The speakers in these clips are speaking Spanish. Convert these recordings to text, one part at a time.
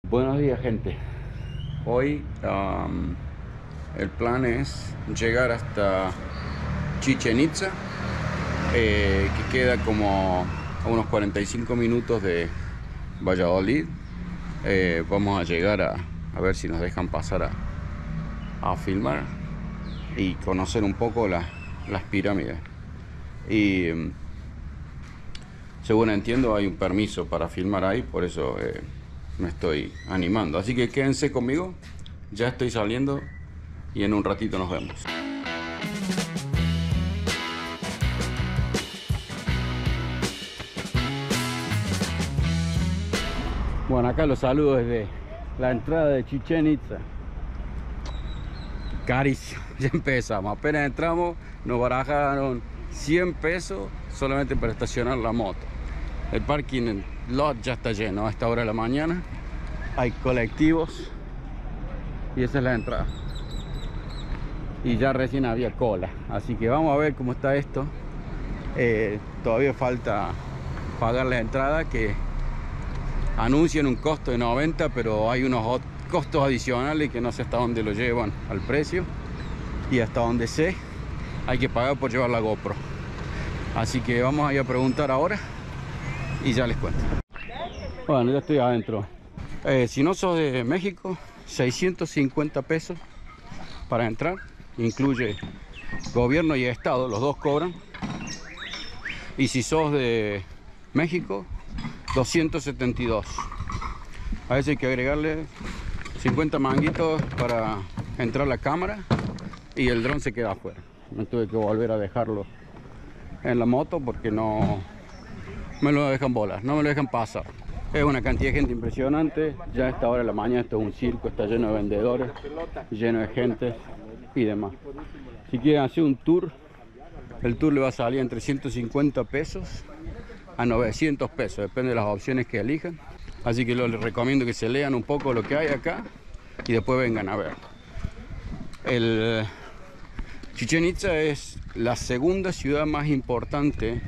Buenos días, gente. Hoy el plan es llegar hasta Chichén Itzá, que queda como a unos 45 minutos de Valladolid. Vamos a llegar a ver si nos dejan pasar a filmar y conocer un poco las pirámides. Y según entiendo hay un permiso para filmar ahí, por eso me estoy animando. Así que quédense conmigo, ya estoy saliendo y en un ratito nos vemos. Bueno, acá los saludo desde la entrada de Chichén Itzá. Carísimo, ya empezamos. Apenas entramos, nos barajaron 100 pesos solamente para estacionar la moto. El parking lot ya está lleno a esta hora de la mañana. Hay colectivos y esa es la entrada. Y ya recién había cola, así que vamos a ver cómo está esto. Todavía falta pagar la entrada, que anuncian un costo de 90, pero hay unos costos adicionales que no sé hasta dónde lo llevan al precio, y hasta donde sé hay que pagar por llevar la GoPro. Así que vamos a ir a preguntar ahora y ya les cuento. Bueno, ya estoy adentro. Si no sos de México, 650 pesos para entrar. Incluye gobierno y estado, los dos cobran. Y si sos de México, 272. A veces hay que agregarle 50 manguitos para entrar la cámara y el dron se queda afuera. Me tuve que volver a dejarlo en la moto porque no me lo dejan volar, no me lo dejan pasar. Es una cantidad de gente impresionante. Ya a esta hora de la mañana esto es un circo, está lleno de vendedores, lleno de gente y demás. Si quieren hacer un tour, el tour le va a salir entre 150 pesos a 900 pesos, depende de las opciones que elijan. Así que les recomiendo que se lean un poco lo que hay acá y después vengan a ver. El Chichén Itzá es la segunda ciudad más importante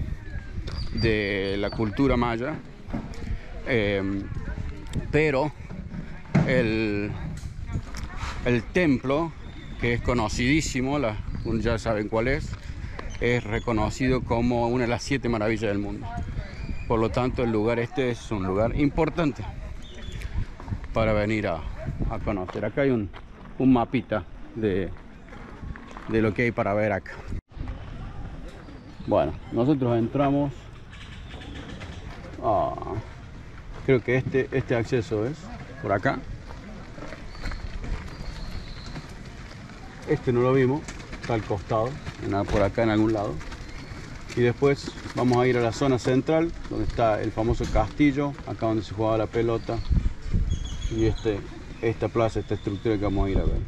de la cultura maya, pero el templo, que es conocidísimo, ya saben cuál es reconocido como una de las 7 maravillas del mundo. Por lo tanto, el lugar este es un lugar importante para venir a conocer. Acá hay un mapita de lo que hay para ver acá. Bueno, nosotros entramos. Creo que este acceso es por acá. Este no lo vimos, está al costado, por acá en algún lado. Y después vamos a ir a la zona central, donde está el famoso castillo, acá donde se jugaba la pelota. Y esta plaza, esta estructura que vamos a ir a ver.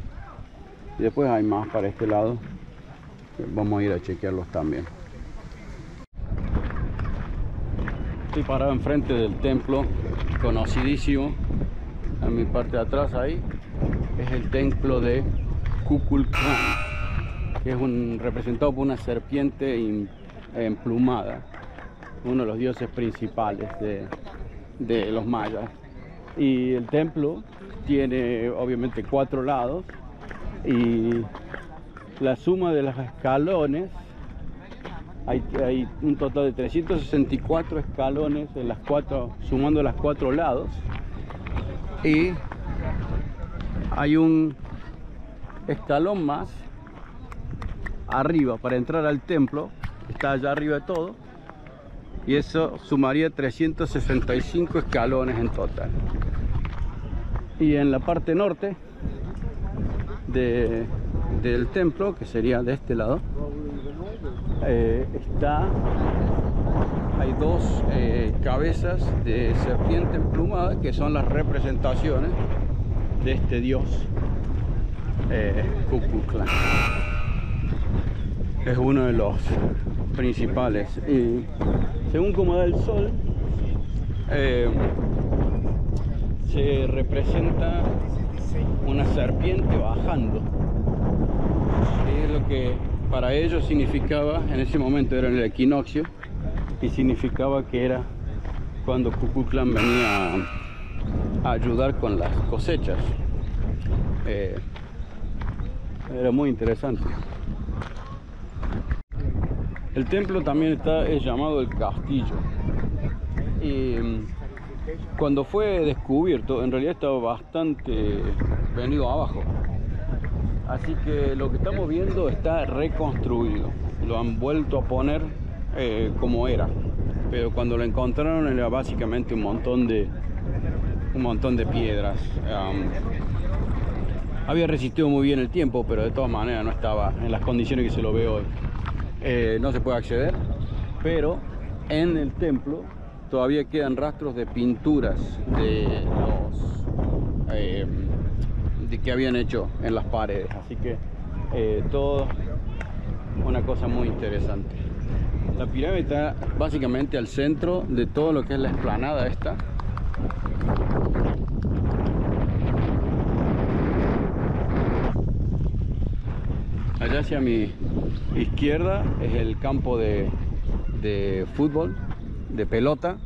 Y después hay más para este lado, que vamos a ir a chequearlos también. Estoy parado enfrente del templo, conocidísimo. A mi parte de atrás ahí es el templo de Kukulcán, que es representado por una serpiente emplumada, uno de los dioses principales de los mayas. Y el templo tiene obviamente 4 lados, y la suma de los escalones, hay un total de 364 escalones en sumando los 4 lados, y hay un escalón más arriba para entrar al templo, está allá arriba de todo, y eso sumaría 365 escalones en total. Y en la parte norte del templo, que sería de este lado, hay 2 cabezas de serpiente emplumada, que son las representaciones de este dios Kukulcán. Es uno de los principales, y según como da el sol, se representa una serpiente bajando. Es lo que para ellos significaba, en ese momento era el equinoccio, y significaba que era cuando Kukulcán venía a ayudar con las cosechas. Era muy interesante. El templo también es llamado el castillo. Y cuando fue descubierto, en realidad estaba bastante venido abajo. Así que lo que estamos viendo está reconstruido. Lo han vuelto a poner como era. Pero cuando lo encontraron era básicamente un montón de piedras. Había resistido muy bien el tiempo, pero de todas maneras no estaba en las condiciones que se lo ve hoy. No se puede acceder, pero en el templo todavía quedan rastros de pinturas de que habían hecho en las paredes. Así que todo una cosa muy interesante. La pirámide está básicamente al centro de todo lo que es la explanada esta. Allá hacia mi izquierda es el campo de fútbol, de pelota,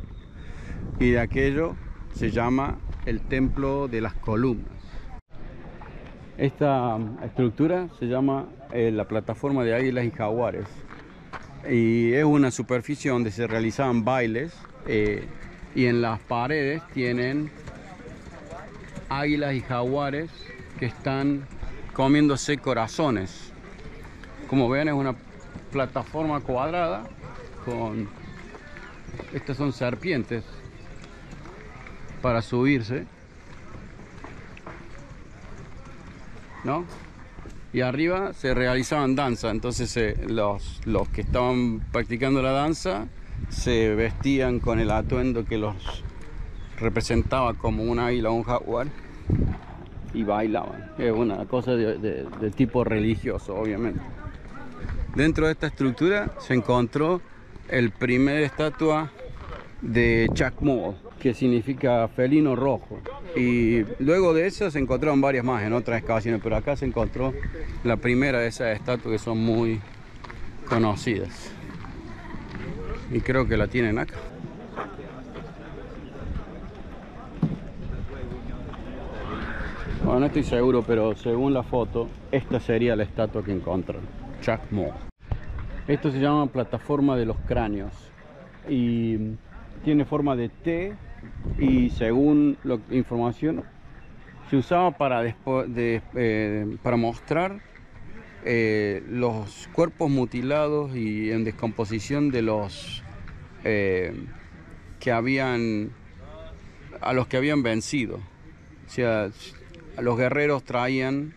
y de aquello se llama el Templo de las Columnas. Esta estructura se llama la plataforma de águilas y jaguares, y es una superficie donde se realizaban bailes, y en las paredes tienen águilas y jaguares que están comiéndose corazones. Como ven, es una plataforma cuadrada con... Estas son serpientes para subirse, ¿no? Y arriba se realizaban danza. Entonces los que estaban practicando la danza se vestían con el atuendo que los representaba como un águila o un jaguar y bailaban. Es una cosa de tipo religioso, obviamente. Dentro de esta estructura se encontró el primer estatua de Chacmool, que significa felino rojo, y luego de eso se encontraron varias más en otras excavaciones, pero acá se encontró la primera de esas estatuas que son muy conocidas, y creo que la tienen acá. Bueno, no estoy seguro, pero según la foto esta sería la estatua que encontraron, Chacmool. Esto se llama plataforma de los cráneos y tiene forma de T, y según la información se usaba para mostrar los cuerpos mutilados y en descomposición de los a los que habían vencido. O sea, los guerreros traían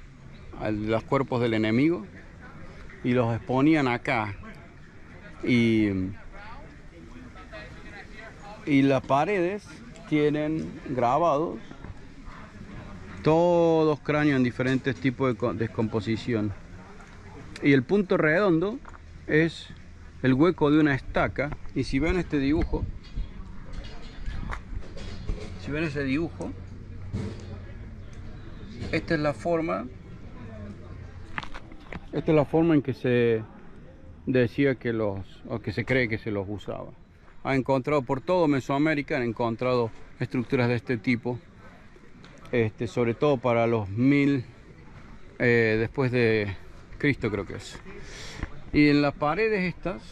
los cuerpos del enemigo y los exponían acá, y las paredes tienen grabados todos cráneos en diferentes tipos de descomposición, y el punto redondo es el hueco de una estaca. Y si ven este dibujo, si ven ese dibujo, esta es la forma en que se decía que que se cree que se los usaba. Han encontrado por todo Mesoamérica, han encontrado estructuras de este tipo, sobre todo para los 1000 después de Cristo, creo que es. Y en las paredes estas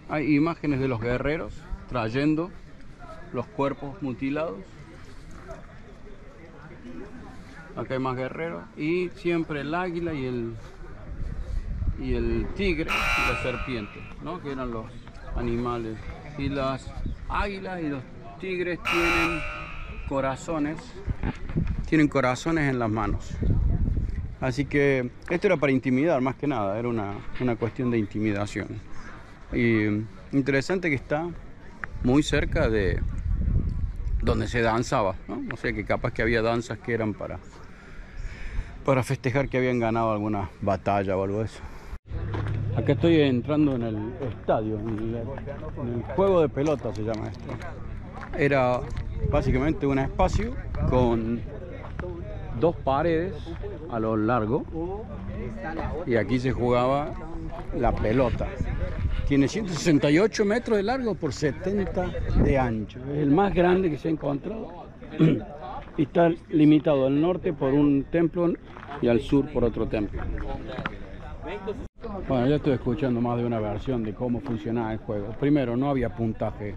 hay imágenes de los guerreros trayendo los cuerpos mutilados. Acá hay más guerreros, y siempre el águila y el tigre y la serpiente, ¿no? Que eran los animales. Y las águilas y los tigres tienen corazones en las manos. Así que esto era para intimidar, más que nada, era una cuestión de intimidación. Y interesante que está muy cerca de donde se danzaba, ¿no? O sea que capaz que había danzas que eran para festejar que habían ganado alguna batalla o algo de eso. Acá estoy entrando en el estadio, en el juego de pelota se llama esto. Era básicamente un espacio con dos paredes a lo largo, y aquí se jugaba la pelota. Tiene 168 metros de largo por 70 de ancho. Es el más grande que se ha encontrado. Y está limitado al norte por un templo y al sur por otro templo. Bueno, ya estoy escuchando más de una versión de cómo funcionaba el juego. Primero, no había puntaje.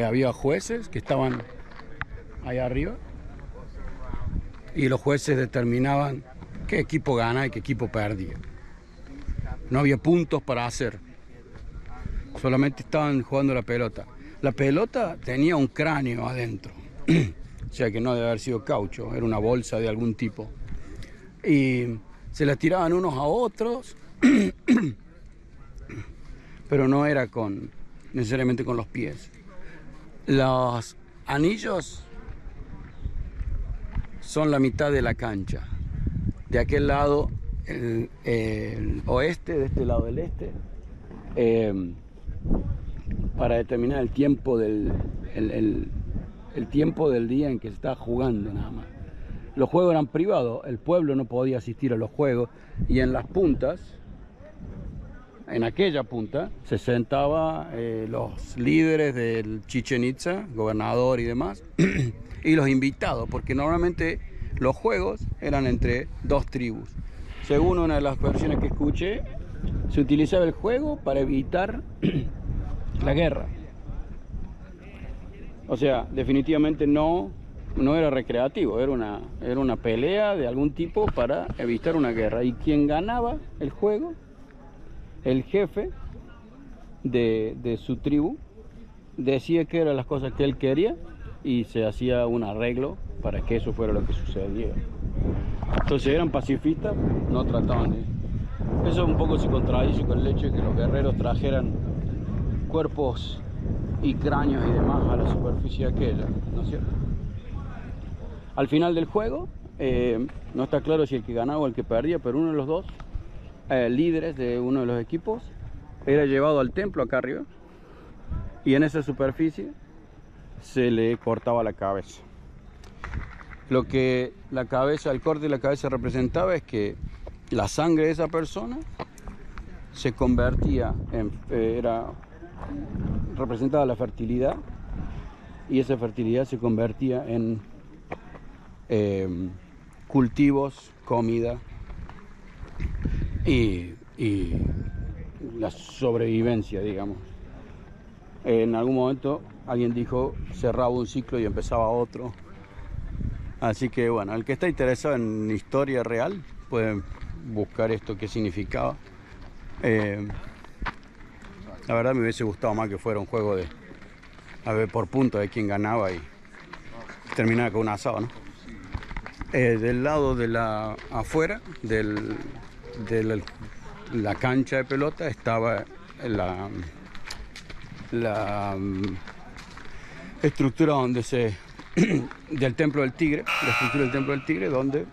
Había jueces que estaban ahí arriba y los jueces determinaban qué equipo gana y qué equipo perdía. No había puntos para hacer. Solamente estaban jugando la pelota. La pelota tenía un cráneo adentro. O sea que no debe haber sido caucho, era una bolsa de algún tipo. Y se la tiraban unos a otros, pero no era necesariamente con los pies. Los anillos son la mitad de la cancha. De aquel lado, el oeste, de este lado el este, para determinar el tiempo el tiempo del día en que se está jugando nada más. Los juegos eran privados, el pueblo no podía asistir a los juegos y en las puntas, en aquella punta, se sentaban los líderes del Chichén Itzá, gobernador y demás, y los invitados, porque normalmente los juegos eran entre dos tribus. Según una de las versiones que escuché, se utilizaba el juego para evitar la guerra. O sea, definitivamente no era recreativo, era una pelea de algún tipo para evitar una guerra. Y quien ganaba el juego, el jefe de su tribu, decía que eran las cosas que él quería y se hacía un arreglo para que eso fuera lo que sucediera. Entonces eran pacifistas, no trataban de... Eso un poco se contradice con el hecho de que los guerreros trajeran cuerpos y cráneos y demás a la superficie aquella, ¿no es cierto? Al final del juego, no está claro si el que ganaba o el que perdía, pero uno de los dos líderes de uno de los equipos era llevado al templo acá arriba y en esa superficie se le cortaba la cabeza. Lo que el corte de la cabeza representaba es que la sangre de esa persona se convertía representaba la fertilidad y esa fertilidad se convertía en cultivos, comida y la sobrevivencia, digamos. En algún momento alguien dijo cerraba un ciclo y empezaba otro. Así que bueno, el que está interesado en historia real puede buscar esto, qué significaba. La verdad me hubiese gustado más que fuera un juego de por puntos de quién ganaba y terminaba con un asado, ¿no? Del lado de afuera de la cancha de pelota estaba la estructura del Templo del Tigre, la estructura del Templo del Tigre, donde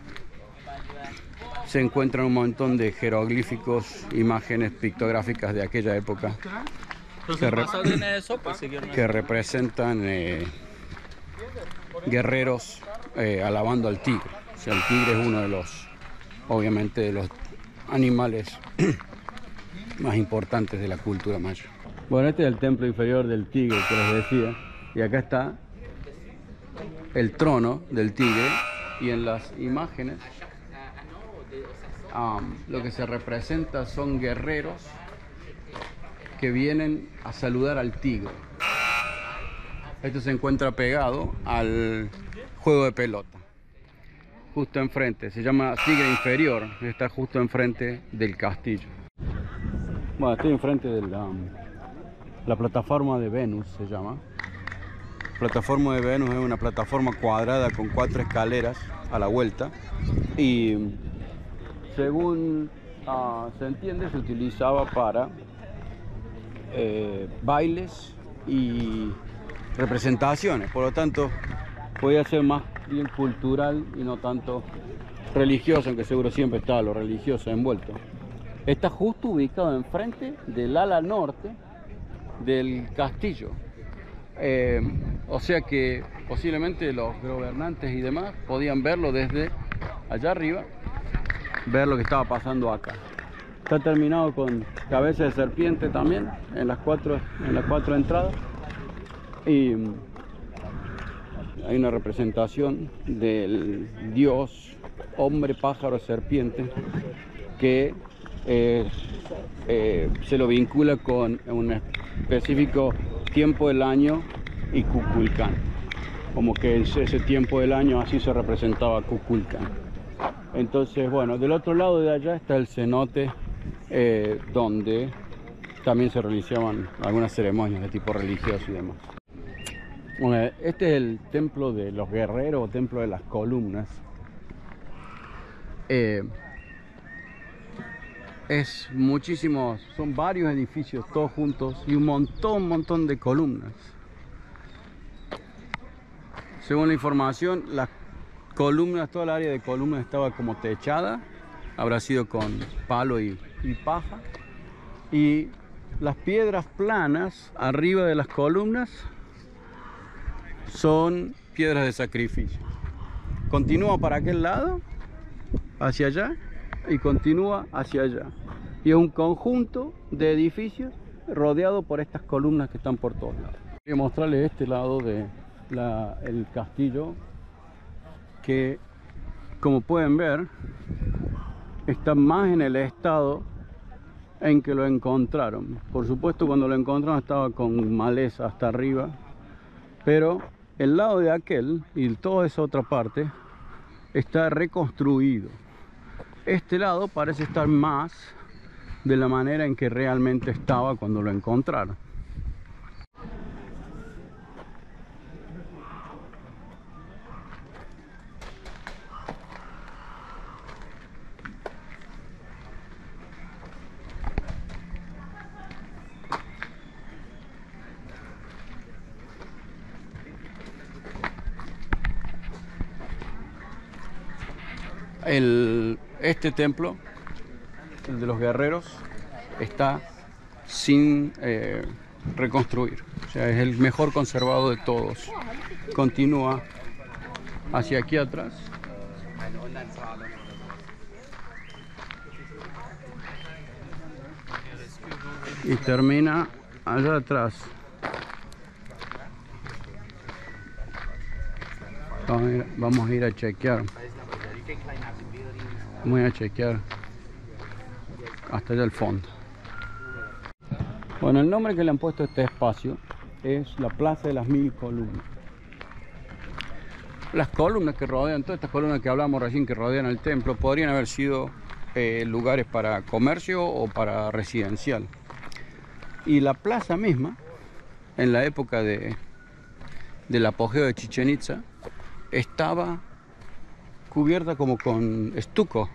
se encuentran un montón de jeroglíficos, imágenes pictográficas de aquella época que representan guerreros alabando al tigre. O sea, el tigre es uno de los, obviamente, de los animales más importantes de la cultura maya. Bueno, este es el templo inferior del tigre que les decía, y acá está el trono del tigre, y en las imágenes lo que se representa son guerreros que vienen a saludar al tigre. Esto se encuentra pegado al juego de pelota, justo enfrente. Se llama Tigre Inferior, está justo enfrente del castillo. Bueno, estoy enfrente de la plataforma de Venus, se llama. La plataforma de Venus es una plataforma cuadrada con 4 escaleras a la vuelta y según se entiende se utilizaba para bailes y representaciones, por lo tanto podía ser más bien cultural y no tanto religioso, aunque seguro siempre estaba lo religioso envuelto. Está justo ubicado enfrente del ala norte del castillo, o sea que posiblemente los gobernantes y demás podían verlo desde allá arriba, ver lo que estaba pasando acá. Está terminado con cabeza de serpiente también en las cuatro entradas y hay una representación del dios hombre, pájaro, serpiente, que se lo vincula con un específico tiempo del año y Kukulcán. Como que en ese tiempo del año así se representaba Kukulcán. Entonces, bueno, del otro lado de allá está el cenote, donde también se realizaban algunas ceremonias de tipo religioso y demás. Bueno, este es el templo de los guerreros, o templo de las columnas. Es muchísimos, son varios edificios todos juntos y un montón de columnas. Según la información, las columnas, toda el área de columnas estaba como techada, habrá sido con palo y paja, y las piedras planas arriba de las columnas son piedras de sacrificio. Continúa para aquel lado, hacia allá, y continúa hacia allá. Y es un conjunto de edificios rodeado por estas columnas que están por todos lados. Voy a mostrarles este lado de el castillo, que como pueden ver está más en el estado en que lo encontraron. Por supuesto, cuando lo encontraron estaba con maleza hasta arriba, pero el lado de aquel y toda esa otra parte está reconstruido. Este lado parece estar más de la manera en que realmente estaba cuando lo encontraron. Este templo, el de los guerreros, está sin reconstruir. O sea, es el mejor conservado de todos. Continúa hacia aquí atrás. Y termina allá atrás. Vamos a ir a chequear. Voy a chequear hasta allá al fondo. Bueno, el nombre que le han puesto a este espacio es la Plaza de las Mil Columnas. Las columnas que rodean, todas estas columnas que hablamos recién que rodean el templo, podrían haber sido lugares para comercio o para residencial. Y la plaza misma, en la época del apogeo de Chichén Itzá, estaba cubierta como con estuco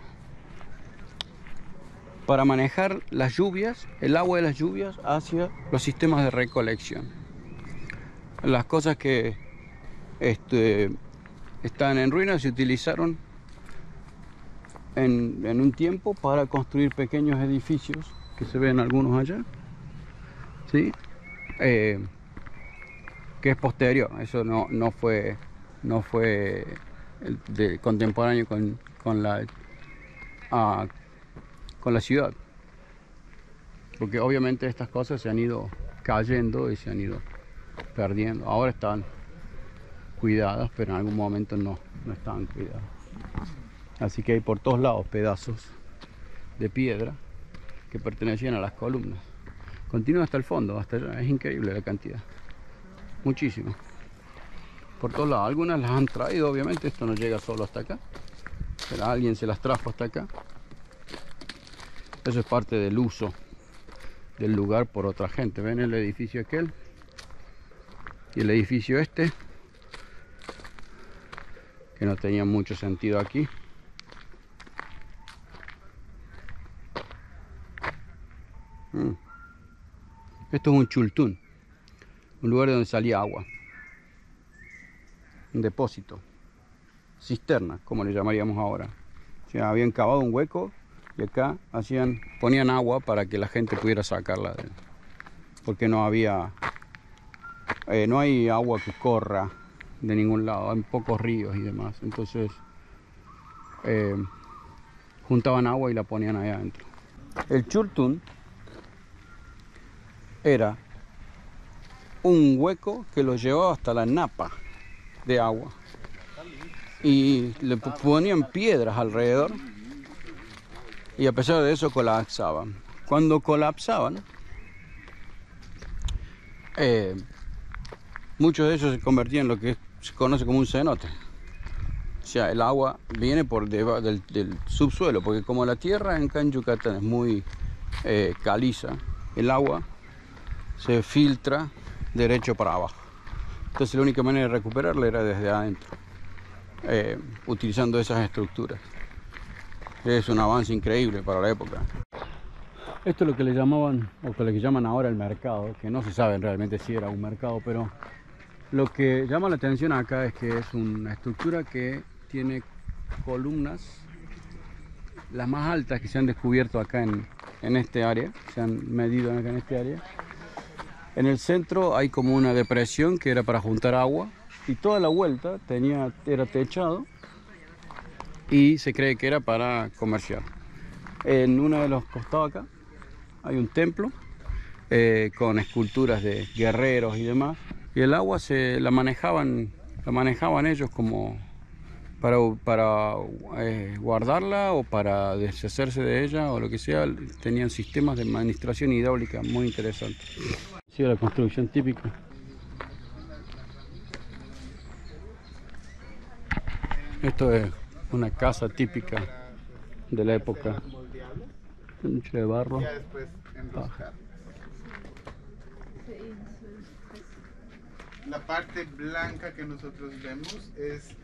para manejar las lluvias, el agua de las lluvias hacia los sistemas de recolección. Las cosas que están en ruinas se utilizaron en un tiempo para construir pequeños edificios, que se ven algunos allá, ¿sí? Que es posterior, eso no fue contemporáneo con la ciudad, porque obviamente estas cosas se han ido cayendo y se han ido perdiendo. Ahora están cuidadas, pero en algún momento no estaban cuidadas. Así que hay por todos lados pedazos de piedra que pertenecían a las columnas. Continúa hasta el fondo, hasta allá. Es increíble la cantidad, muchísimo, por todos lados. Algunas las han traído, obviamente esto no llega solo hasta acá, pero alguien se las trajo hasta acá. Eso es parte del uso del lugar por otra gente. Ven el edificio aquel y el edificio este, que no tenía mucho sentido aquí. Esto es un chultún, un lugar donde salía agua, un depósito, cisterna, como le llamaríamos ahora. O sea, habían cavado un hueco y acá ponían agua para que la gente pudiera sacarla, porque no hay agua que corra de ningún lado, hay pocos ríos y demás. Entonces juntaban agua y la ponían ahí adentro. El chultún era un hueco que lo llevaba hasta la napa, de agua y le ponían piedras alrededor y a pesar de eso colapsaban. Cuando colapsaban, muchos de ellos se convertían en lo que se conoce como un cenote. O sea, el agua viene por debajo del subsuelo, porque como la tierra acá en Yucatán es muy caliza, el agua se filtra derecho para abajo. Entonces la única manera de recuperarla era desde adentro, utilizando esas estructuras. Es un avance increíble para la época. Esto es lo que le llamaban, o que le llaman ahora el mercado, que no se sabe realmente si era un mercado, pero lo que llama la atención acá es que es una estructura que tiene columnas, las más altas que se han descubierto acá en este área, se han medido acá en este área. En el centro hay como una depresión que era para juntar agua y toda la vuelta era techado y se cree que era para comerciar. En uno de los costados acá hay un templo con esculturas de guerreros y demás, y el agua la manejaban ellos como para guardarla o para deshacerse de ella o lo que sea. Tenían sistemas de administración hidráulica muy interesantes. Sí, la construcción típica. Esto es una casa típica de la época. Mucho de barro. La parte blanca que nosotros vemos es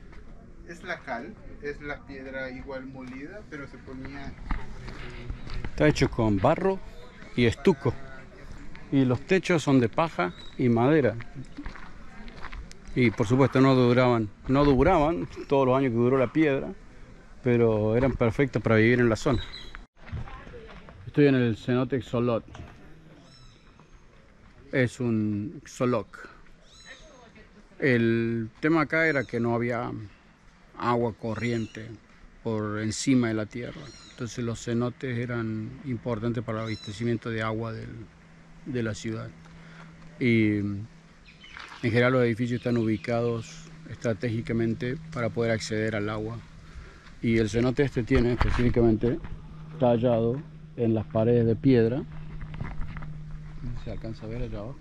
la cal, es la piedra igual molida, pero se ponía... Está hecho con barro y estuco. Y los techos son de paja y madera. Y por supuesto no duraban todos los años que duró la piedra, pero eran perfectos para vivir en la zona. Estoy en el cenote Xolotl. Es un Xoloc. El tema acá era que no había agua corriente por encima de la tierra. Entonces los cenotes eran importantes para el abastecimiento de agua de la ciudad. Y en general los edificios están ubicados estratégicamente para poder acceder al agua. Y el cenote este tiene específicamente tallado en las paredes de piedra. ¿Se alcanza a ver allá abajo?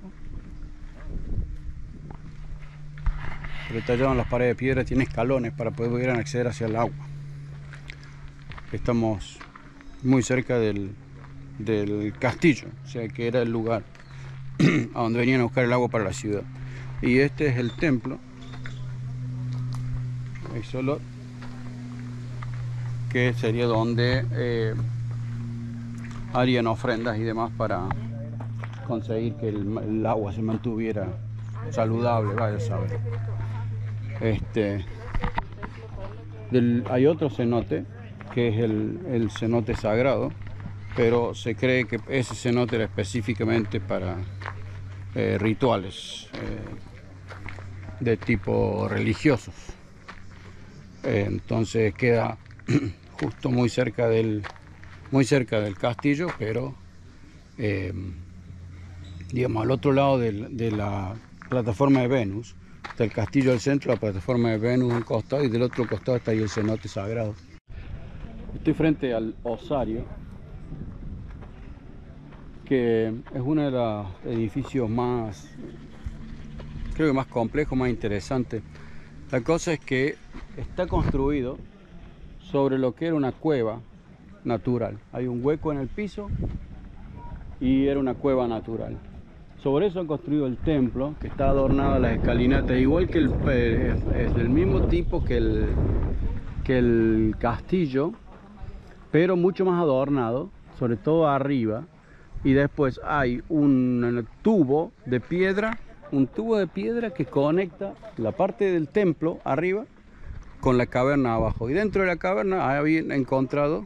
Pero tallado en las paredes de piedra tiene escalones para poder acceder hacia el agua. Estamos muy cerca del castillo, o sea que era el lugar a donde venían a buscar el agua para la ciudad. Y este es el templo Xolotl, que sería donde harían ofrendas y demás para conseguir que el agua se mantuviera saludable, vaya a saber. Hay otro cenote que es el cenote sagrado, pero se cree que ese cenote era específicamente para rituales de tipo religiosos. Entonces queda justo muy cerca del castillo, pero digamos al otro lado de la plataforma de Venus. Está el castillo al centro, la plataforma de Venus a un costado, y del otro costado está ahí el cenote sagrado. Estoy frente al osario, que es uno de los edificios más, creo que más complejos, más interesantes. La cosa es que está construido sobre lo que era una cueva natural. Hay un hueco en el piso y era una cueva natural. Sobre eso han construido el templo, que está adornado a las escalinatas, igual que es del mismo tipo que el castillo, pero mucho más adornado, sobre todo arriba. Y después hay un tubo de piedra que conecta la parte del templo arriba con la caverna abajo. Y dentro de la caverna habían encontrado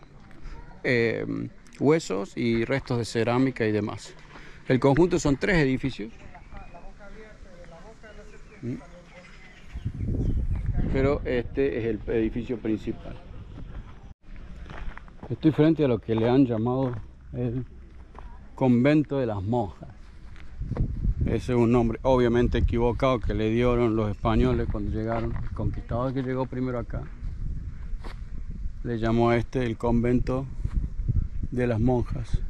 huesos y restos de cerámica y demás. El conjunto son 3 edificios, pero este es el edificio principal. Estoy frente a lo que le han llamado el convento de las monjas. Ese es un nombre obviamente equivocado que le dieron los españoles cuando llegaron. El conquistador que llegó primero acá le llamó a este el convento de las monjas.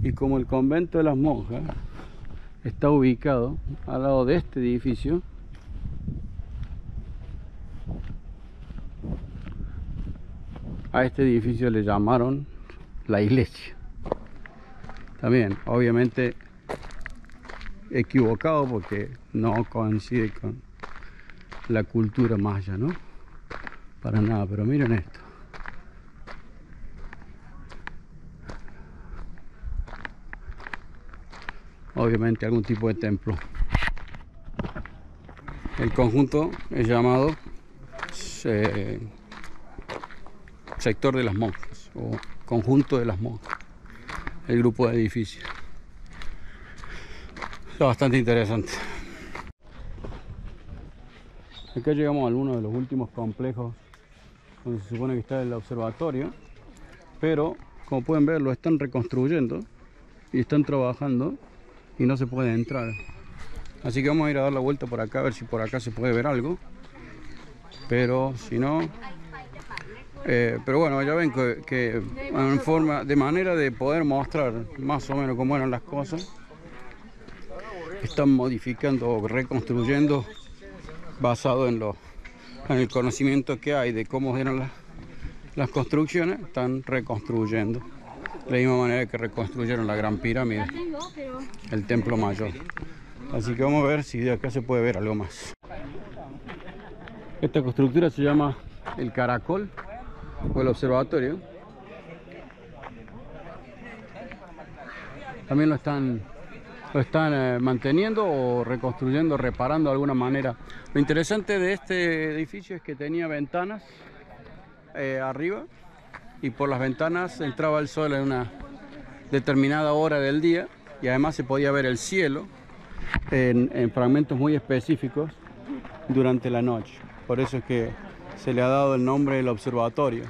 Y como el convento de las monjas está ubicado al lado de este edificio, a este edificio le llamaron la iglesia. También obviamente equivocado porque no coincide con la cultura maya, ¿no? Para nada, pero miren esto. Obviamente algún tipo de templo. El conjunto es llamado sector de las monjas o conjunto de las monjas, el grupo de edificios. Es bastante interesante. Acá llegamos a uno de los últimos complejos donde se supone que está el observatorio, pero como pueden ver lo están reconstruyendo y están trabajando y no se puede entrar. Así que vamos a ir a dar la vuelta por acá a ver si por acá se puede ver algo, pero si no, pero bueno, ya ven que en forma de manera de poder mostrar más o menos cómo eran las cosas, están modificando o reconstruyendo basado en el conocimiento que hay de cómo eran las construcciones. Están reconstruyendo de la misma manera que reconstruyeron la Gran Pirámide, el Templo Mayor. Así que vamos a ver si de acá se puede ver algo más. Esta constructura se llama el Caracol o el Observatorio. También lo están manteniendo o reconstruyendo, reparando de alguna manera. Lo interesante de este edificio es que tenía ventanas arriba, y por las ventanas entraba el sol en una determinada hora del día, y además se podía ver el cielo en fragmentos muy específicos durante la noche. Por eso es que se le ha dado el nombre del observatorio.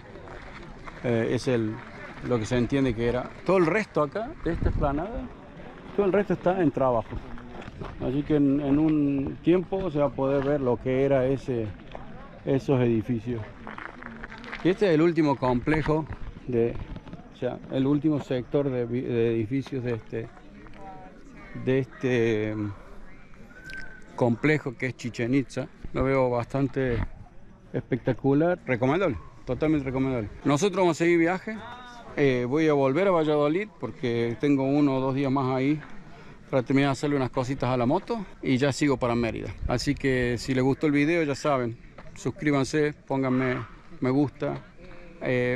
Es lo que se entiende que era. Todo el resto acá de esta explanada, todo el resto está en trabajo. Así que en un tiempo se va a poder ver lo que era esos edificios. Y este es el último complejo el último sector de edificios de este complejo que es Chichén Itzá. Lo veo bastante espectacular, recomendable, totalmente recomendable. Nosotros vamos a seguir viaje. Voy a volver a Valladolid porque tengo 1 o 2 días más ahí para terminar de hacerle unas cositas a la moto, y ya sigo para Mérida. Así que si les gustó el video, ya saben, suscríbanse, pónganme me gusta,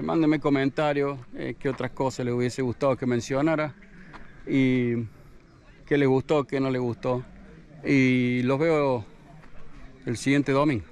mándenme comentarios, qué otras cosas les hubiese gustado que mencionara, y qué les gustó, qué no les gustó. Y los veo el siguiente domingo.